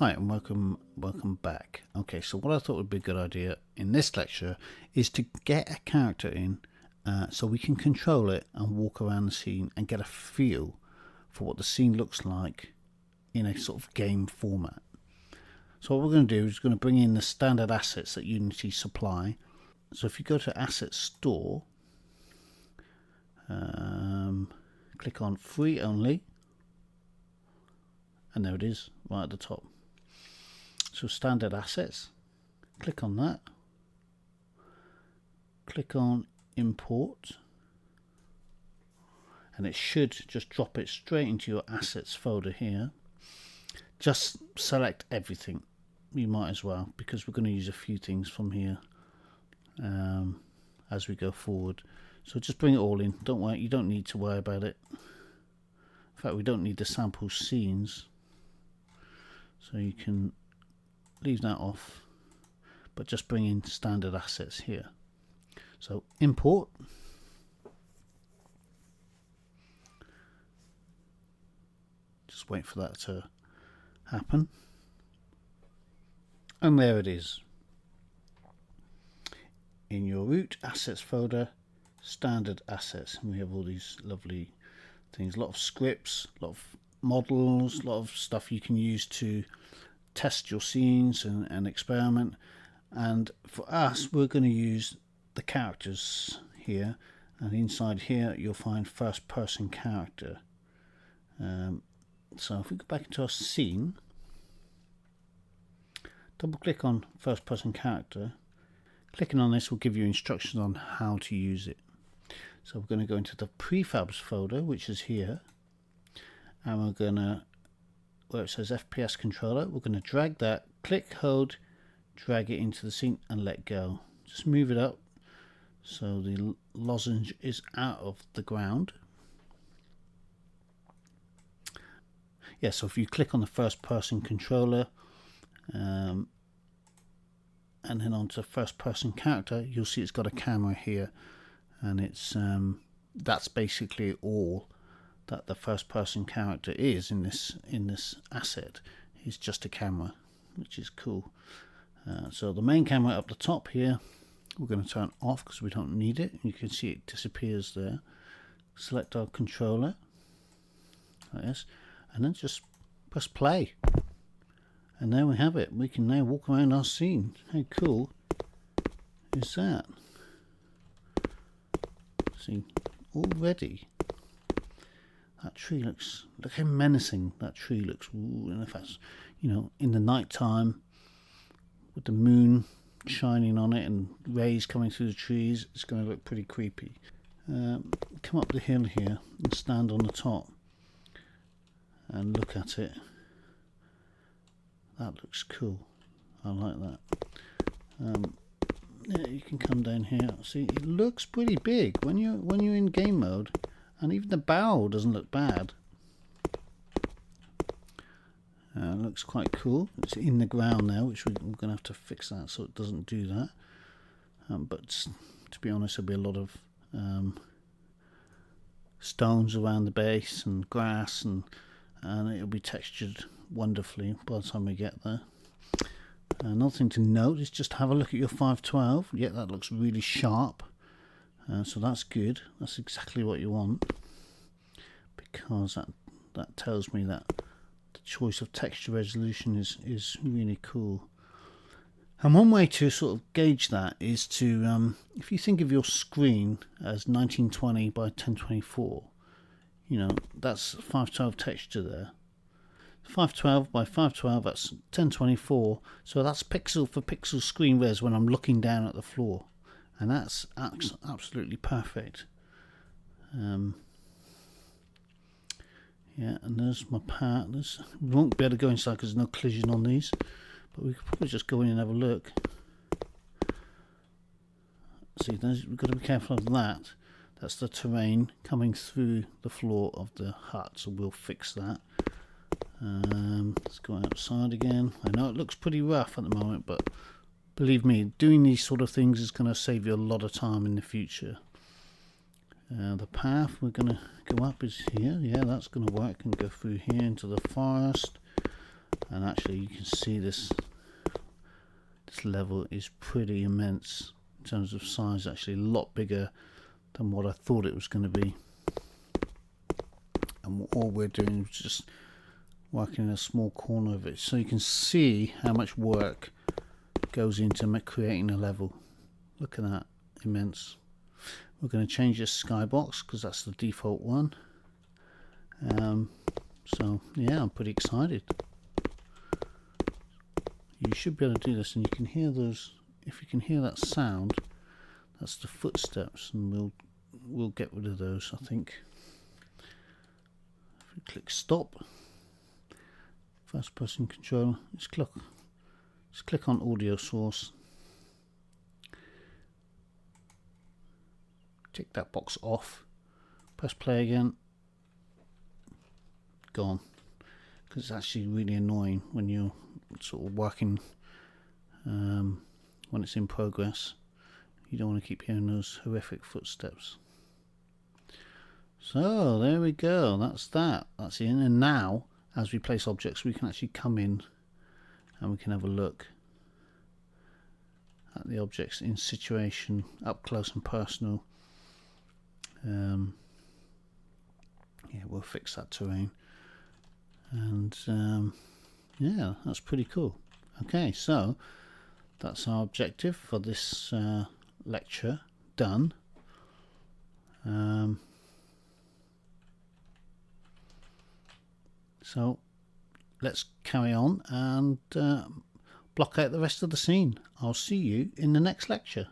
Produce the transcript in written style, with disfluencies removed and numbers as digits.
Hi and welcome back. Okay, so what I thought would be a good idea in this lecture is to get a character in so we can control it and walk around the scene and get a feel for what the scene looks like in a sort of game format. So what we're going to do is going to bring in the standard assets that Unity supply. So if you go to Asset Store, click on Free Only, and there it is right at the top. So standard assets, click on that, click on import, and it should just drop it straight into your assets folder here. Just select everything, you might as well, because we're going to use a few things from here as we go forward. So just bring it all in, don't worry, you don't need to worry about it. In fact, we don't need the sample scenes, so you can leave that off, but just bring in standard assets here. So import, just wait for that to happen, and there it is in your root assets folder, standard assets, and we have all these lovely things, a lot of scripts, a lot of models, a lot of stuff you can use to test your scenes and experiment. And for us, we're going to use the characters here, and inside here you'll find first person character. So if we go back into our scene, double click on first person character. Clicking on this will give you instructions on how to use it. So we're going to go into the prefabs folder, which is here, and we're going to, where it says FPS controller, we're going to drag that, click, hold, drag it into the scene and let go. Just move it up so the lozenge is out of the ground. Yeah, so if you click on the first person controller and then onto first person character, you'll see it's got a camera here, and it's that's basically all that the first person character is in this asset. Is just a camera, which is cool. So the main camera up the top here we're going to turn off because we don't need it. You can see it disappears there. Select our controller like this, and then just press play, and there we have it. We can now walk around our scene. How cool is that? See, already that tree looks, look how menacing that tree looks. Ooh, and if that's, in the night time with the moon shining on it and rays coming through the trees, it's going to look pretty creepy. Come up the hill here and stand on the top and look at it. That looks cool. I like that. Yeah, you can come down here. See, it looks pretty big when you're in game mode, and even the barrel doesn't look bad. It looks quite cool. It's in the ground now, which we're going to have to fix that so it doesn't do that. But to be honest, there'll be a lot of stones around the base and grass, and it'll be textured wonderfully by the time we get there. Another thing to note is just have a look at your 512. Yeah, that looks really sharp. So that's good. That's exactly what you want, because that tells me that the choice of texture resolution is really cool. And one way to sort of gauge that is to, if you think of your screen as 1920 by 1024, that's 512 texture there. 512 by 512, that's 1024, so that's pixel for pixel screen res when I'm looking down at the floor, and that's absolutely perfect. Yeah, and there's my part. We won't be able to go inside because there's no collision on these, but we could probably just go in and have a look. See, we've got to be careful of that. That's the terrain coming through the floor of the hut, so we'll fix that. Let's go outside again. I know it looks pretty rough at the moment, but believe me, doing these sort of things is going to save you a lot of time in the future. The path we're going to go up is here. Yeah, that's going to work, and go through here into the forest. And actually you can see this level is pretty immense in terms of size, actually a lot bigger than what I thought it was going to be. And all we're doing is just working in a small corner of it, so you can see how much work goes into creating a level. Look at that, immense. We're going to change this skybox because that's the default one. So yeah, I'm pretty excited. You should be able to do this, and you can hear those. If you can hear that sound, that's the footsteps, and we'll get rid of those, I think. If we click stop, first person control, just click on audio source, tick that box off, press play again, gone. Because it's actually really annoying when you're sort of working, when it's in progress. You don't want to keep hearing those horrific footsteps. So there we go, that's in. And now as we place objects, we can actually come in and we can have a look at the objects in situation, up close and personal. Yeah, we'll fix that terrain. And yeah, that's pretty cool. Okay, so that's our objective for this lecture done. So let's carry on and block out the rest of the scene. I'll see you in the next lecture.